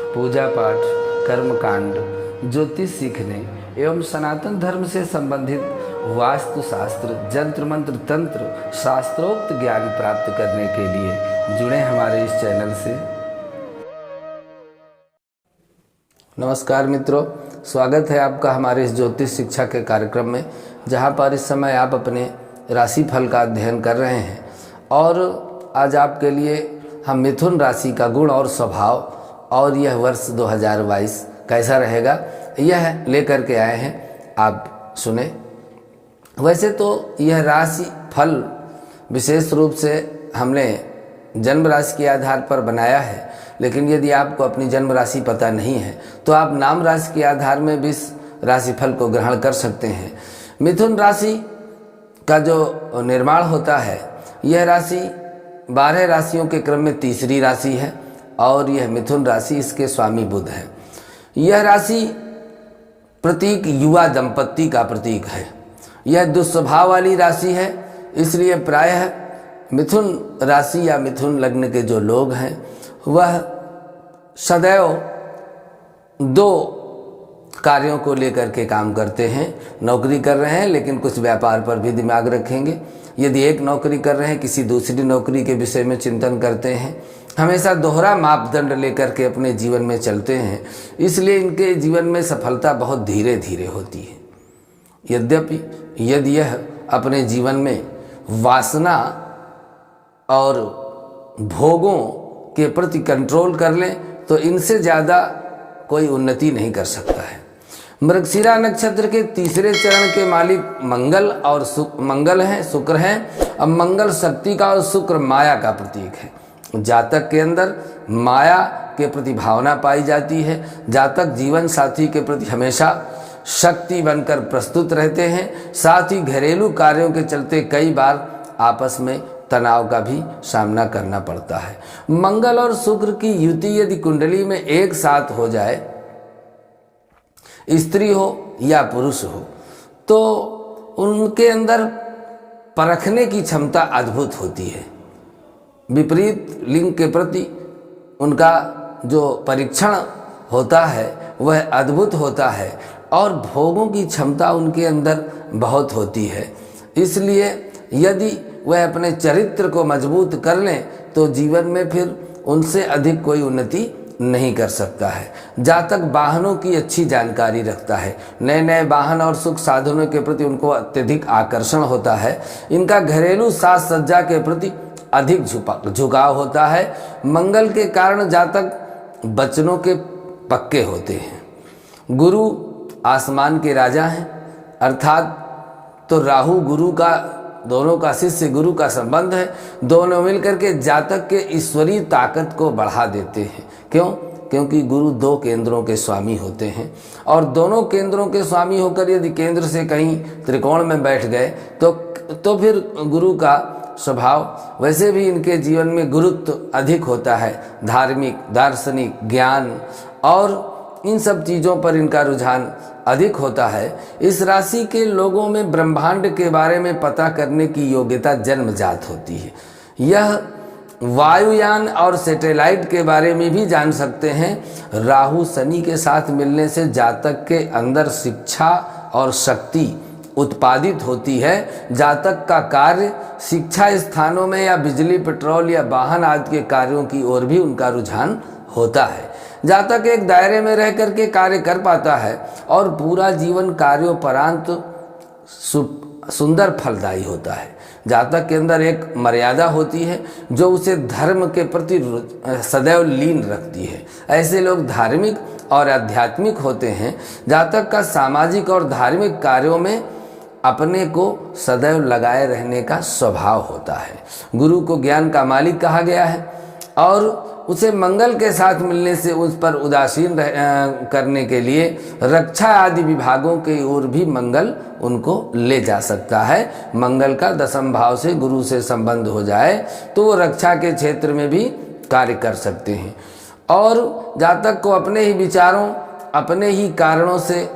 पूजा पाठ, कर्मकांड, ज्योतिष सीखने एवं सनातन धर्म से संबंधित वास्तु शास्त्र, जंत्र मंत्र, तंत्र, शास्त्रोक्त ज्ञान प्राप्त करने के लिए जुड़े हमारे इस चैनल से। नमस्कार मित्रों, स्वागत है आपका हमारे इस ज्योतिष शिक्षा के कार्यक्रम में, जहां पर इस समय आप अपने राशि फल का अध्ययन कर रहे हैं। और आज आपके लिए हम मिथुन राशि का गुण और स्वभाव और यह वर्ष 2022 कैसा रहेगा यह लेकर के आए हैं, आप सुने। वैसे तो यह राशि फल विशेष रूप से हमने जन्म राशि के आधार पर बनाया है, लेकिन यदि आपको अपनी जन्म राशि पता नहीं है तो आप नाम राशि के आधार में भी इस राशि फल को ग्रहण कर सकते हैं। मिथुन राशि का जो निर्माण होता है, यह राशि 12 राशियों के क्रम में तीसरी राशि है और यह मिथुन राशि, इसके स्वामी बुध है। यह राशि प्रतीक युवा दंपत्ति का प्रतीक है। यह दुस्वभाव वाली राशि है, इसलिए प्रायः मिथुन राशि या मिथुन लग्न के जो लोग हैं वह सदैव दो कार्यों को लेकर के काम करते हैं। नौकरी कर रहे हैं लेकिन कुछ व्यापार पर भी दिमाग रखेंगे। यदि एक नौकरी कर रहे हैं, किसी दूसरी नौकरी के विषय में चिंतन करते हैं। हमेशा दोहरा मापदंड लेकर के अपने जीवन में चलते हैं, इसलिए इनके जीवन में सफलता बहुत धीरे धीरे होती है। यद्यपि यदि यह अपने जीवन में वासना और भोगों के प्रति कंट्रोल कर लें तो इनसे ज़्यादा कोई उन्नति नहीं कर सकता है। मृगशिरा नक्षत्र के तीसरे चरण के मालिक मंगल और मंगल हैं, शुक्र हैं। अब मंगल शक्ति का और शुक्र माया का प्रतीक है। जातक के अंदर माया के प्रति भावना पाई जाती है। जातक जीवन साथी के प्रति हमेशा शक्ति बनकर प्रस्तुत रहते हैं। साथ ही घरेलू कार्यों के चलते कई बार आपस में तनाव का भी सामना करना पड़ता है। मंगल और शुक्र की युति यदि कुंडली में एक साथ हो जाए, स्त्री हो या पुरुष हो, तो उनके अंदर परखने की क्षमता अद्भुत होती है। विपरीत लिंग के प्रति उनका जो परीक्षण होता है वह अद्भुत होता है और भोगों की क्षमता उनके अंदर बहुत होती है। इसलिए यदि वह अपने चरित्र को मजबूत कर लें तो जीवन में फिर उनसे अधिक कोई उन्नति नहीं कर सकता है। जातक वाहनों की अच्छी जानकारी रखता है। नए नए वाहन और सुख साधनों के प्रति उनको अत्यधिक आकर्षण होता है। इनका घरेलू साज सज्जा के प्रति अधिक झुकाव होता है। मंगल के कारण जातक वचनों के पक्के होते हैं। गुरु आसमान के राजा हैं, अर्थात तो राहु गुरु का, दोनों का शिष्य गुरु का संबंध है। दोनों मिलकर के जातक के ईश्वरीय ताकत को बढ़ा देते हैं। क्यों? क्योंकि गुरु दो केंद्रों के स्वामी होते हैं और दोनों केंद्रों के स्वामी होकर यदि केंद्र से कहीं त्रिकोण में बैठ गए तो फिर गुरु का स्वभाव, वैसे भी इनके जीवन में गुरुत्व अधिक होता है। धार्मिक, दार्शनिक, ज्ञान और इन सब चीज़ों पर इनका रुझान अधिक होता है। इस राशि के लोगों में ब्रह्मांड के बारे में पता करने की योग्यता जन्मजात होती है। यह वायुयान और सैटेलाइट के बारे में भी जान सकते हैं। राहु शनि के साथ मिलने से जातक के अंदर शिक्षा और शक्ति उत्पादित होती है। जातक का कार्य शिक्षा स्थानों में या बिजली, पेट्रोल या वाहन आदि के कार्यों की ओर भी उनका रुझान होता है। जातक एक दायरे में रह करके कार्य कर पाता है और पूरा जीवन कार्योपरांत सुंदर फलदायी होता है। जातक के अंदर एक मर्यादा होती है जो उसे धर्म के प्रति सदैव लीन रखती है। ऐसे लोग धार्मिक और आध्यात्मिक होते हैं। जातक का सामाजिक और धार्मिक कार्यों में अपने को सदैव लगाए रहने का स्वभाव होता है। गुरु को ज्ञान का मालिक कहा गया है और उसे मंगल के साथ मिलने से उस पर उदासीन करने के लिए रक्षा आदि विभागों की ओर भी मंगल उनको ले जा सकता है। मंगल का 10वें भाव से गुरु से संबंध हो जाए तो वो रक्षा के क्षेत्र में भी कार्य कर सकते हैं। और जातक को अपने ही विचारों, अपने ही कारणों से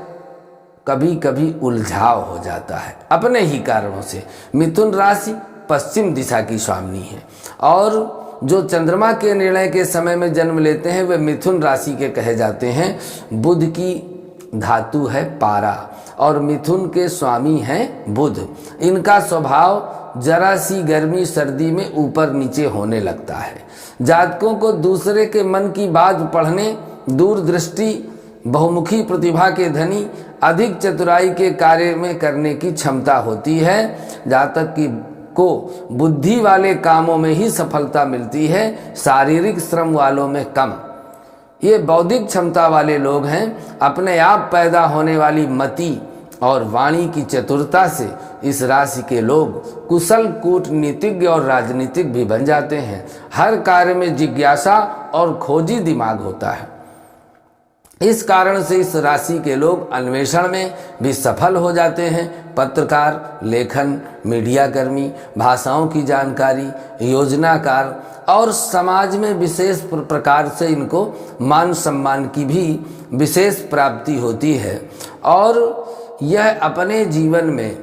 कभी कभी उलझाव हो जाता है, अपने ही कारणों से। मिथुन राशि पश्चिम दिशा की स्वामिनी है और जो चंद्रमा के निर्णय के समय में जन्म लेते हैं वे मिथुन राशि के कहे जाते हैं। बुध की धातु है पारा और मिथुन के स्वामी हैं बुध। इनका स्वभाव जरा सी गर्मी सर्दी में ऊपर नीचे होने लगता है। जातकों को दूसरे के मन की बात पढ़ने, दूरदृष्टि, बहुमुखी प्रतिभा के धनी, अधिक चतुराई के कार्य में करने की क्षमता होती है। जातक को बुद्धि वाले कामों में ही सफलता मिलती है, शारीरिक श्रम वालों में कम। ये बौद्धिक क्षमता वाले लोग हैं। अपने आप पैदा होने वाली मति और वाणी की चतुरता से इस राशि के लोग कुशल कूटनीतिज्ञ और राजनीतिक भी बन जाते हैं। हर कार्य में जिज्ञासा और खोजी दिमाग होता है। इस कारण से इस राशि के लोग अन्वेषण में भी सफल हो जाते हैं। पत्रकार, लेखन, मीडिया कर्मी, भाषाओं की जानकारी, योजनाकार और समाज में विशेष प्रकार से इनको मान सम्मान की भी विशेष प्राप्ति होती है। और यह अपने जीवन में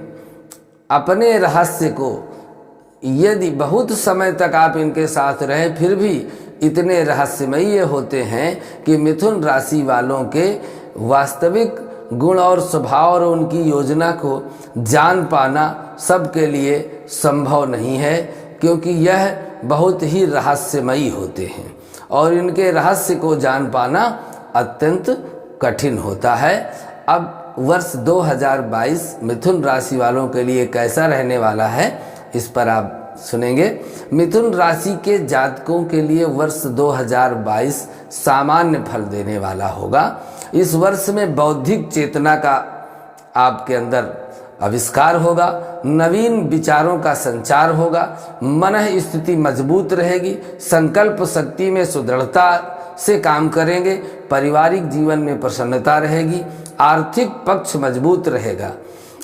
अपने रहस्य को, यदि बहुत समय तक आप इनके साथ रहे फिर भी इतने रहस्यमयी होते हैं कि मिथुन राशि वालों के वास्तविक गुण और स्वभाव और उनकी योजना को जान पाना सबके लिए संभव नहीं है, क्योंकि यह बहुत ही रहस्यमयी होते हैं और इनके रहस्य को जान पाना अत्यंत कठिन होता है। अब वर्ष 2022 मिथुन राशि वालों के लिए कैसा रहने वाला है, इस पर आप सुनेंगे। मिथुन राशि के जातकों के लिए वर्ष 2022 सामान्य फल देने वाला होगा। इस वर्ष में बौद्धिक चेतना का आपके अंदर आविष्कार होगा, नवीन विचारों का संचार होगा, मन स्थिति मजबूत रहेगी, संकल्प शक्ति में सुदृढ़ता से काम करेंगे, पारिवारिक जीवन में प्रसन्नता रहेगी, आर्थिक पक्ष मजबूत रहेगा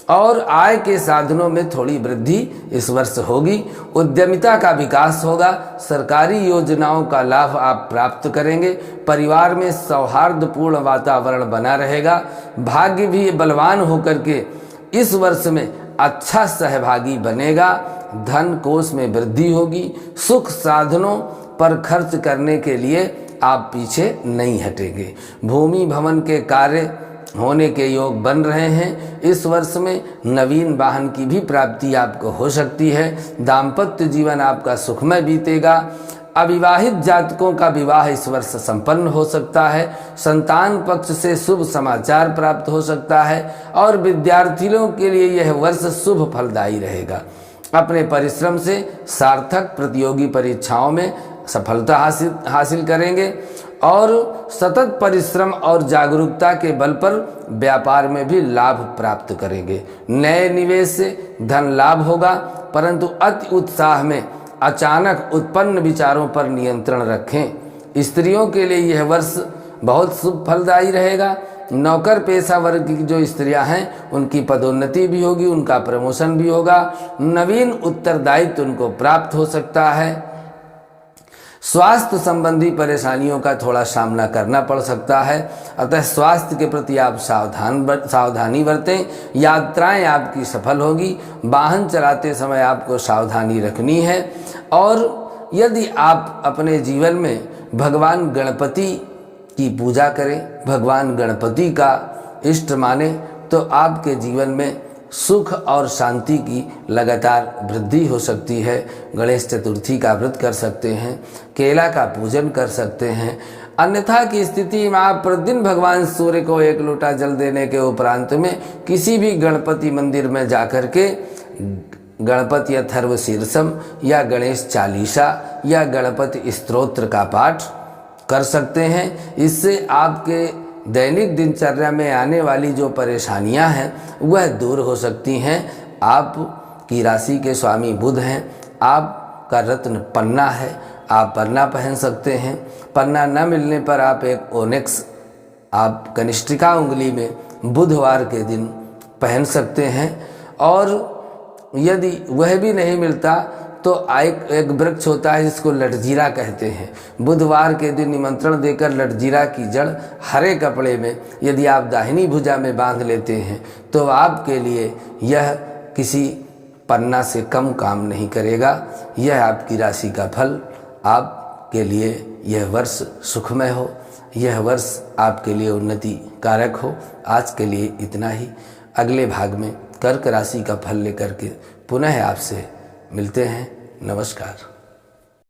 और आय के साधनों में थोड़ी वृद्धि इस वर्ष होगी। उद्यमिता का विकास होगा, सरकारी योजनाओं का लाभ आप प्राप्त करेंगे, परिवार में सौहार्दपूर्ण वातावरण बना रहेगा, भाग्य भी बलवान होकर के इस वर्ष में अच्छा सहभागी बनेगा, धन कोष में वृद्धि होगी, सुख साधनों पर खर्च करने के लिए आप पीछे नहीं हटेंगे। भूमि भवन के कार्य होने के योग बन रहे हैं। इस वर्ष में नवीन वाहन की भी प्राप्ति आपको हो सकती है। दाम्पत्य जीवन आपका सुखमय बीतेगा। अविवाहित जातकों का विवाह इस वर्ष संपन्न हो सकता है। संतान पक्ष से शुभ समाचार प्राप्त हो सकता है और विद्यार्थियों के लिए यह वर्ष शुभ फलदायी रहेगा। अपने परिश्रम से सार्थक प्रतियोगी परीक्षाओं में सफलता हासिल करेंगे और सतत परिश्रम और जागरूकता के बल पर व्यापार में भी लाभ प्राप्त करेंगे। नए निवेश से धन लाभ होगा, परंतु अति उत्साह में अचानक उत्पन्न विचारों पर नियंत्रण रखें। स्त्रियों के लिए यह वर्ष बहुत शुभ फलदायी रहेगा। नौकर पेशा वर्ग की जो स्त्रियां हैं उनकी पदोन्नति भी होगी, उनका प्रमोशन भी होगा, नवीन उत्तरदायित्व उनको प्राप्त हो सकता है। स्वास्थ्य संबंधी परेशानियों का थोड़ा सामना करना पड़ सकता है, अतः स्वास्थ्य के प्रति आप सावधानी बरतें। यात्राएं आपकी सफल होगी, वाहन चलाते समय आपको सावधानी रखनी है। और यदि आप अपने जीवन में भगवान गणपति की पूजा करें, भगवान गणपति का इष्ट माने, तो आपके जीवन में सुख और शांति की लगातार वृद्धि हो सकती है। गणेश चतुर्थी का व्रत कर सकते हैं, केला का पूजन कर सकते हैं। अन्यथा की स्थिति में आप प्रतिदिन भगवान सूर्य को 1 लोटा जल देने के उपरांत में किसी भी गणपति मंदिर में जाकर के गणपति अथर्व शीर्षम या गणेश चालीसा या गणपति स्तोत्र का पाठ कर सकते हैं। इससे आपके दैनिक दिनचर्या में आने वाली जो परेशानियां हैं वह दूर हो सकती हैं। आप की राशि के स्वामी बुध हैं, आपका रत्न पन्ना है, आप पन्ना पहन सकते हैं। पन्ना न मिलने पर आप एक ओनेक्स आप कनिष्ठिका उंगली में बुधवार के दिन पहन सकते हैं। और यदि वह भी नहीं मिलता तो एक वृक्ष होता है जिसको लटजीरा कहते हैं। बुधवार के दिन निमंत्रण देकर लटजीरा की जड़ हरे कपड़े में यदि आप दाहिनी भुजा में बांध लेते हैं तो आपके लिए यह किसी पन्ना से कम काम नहीं करेगा। यह आपकी राशि का फल आपके लिए यह वर्ष सुखमय हो, यह वर्ष आपके लिए उन्नति कारक हो। आज के लिए इतना ही। अगले भाग में कर्क राशि का फल लेकर के पुनः आपसे मिलते हैं। नमस्कार।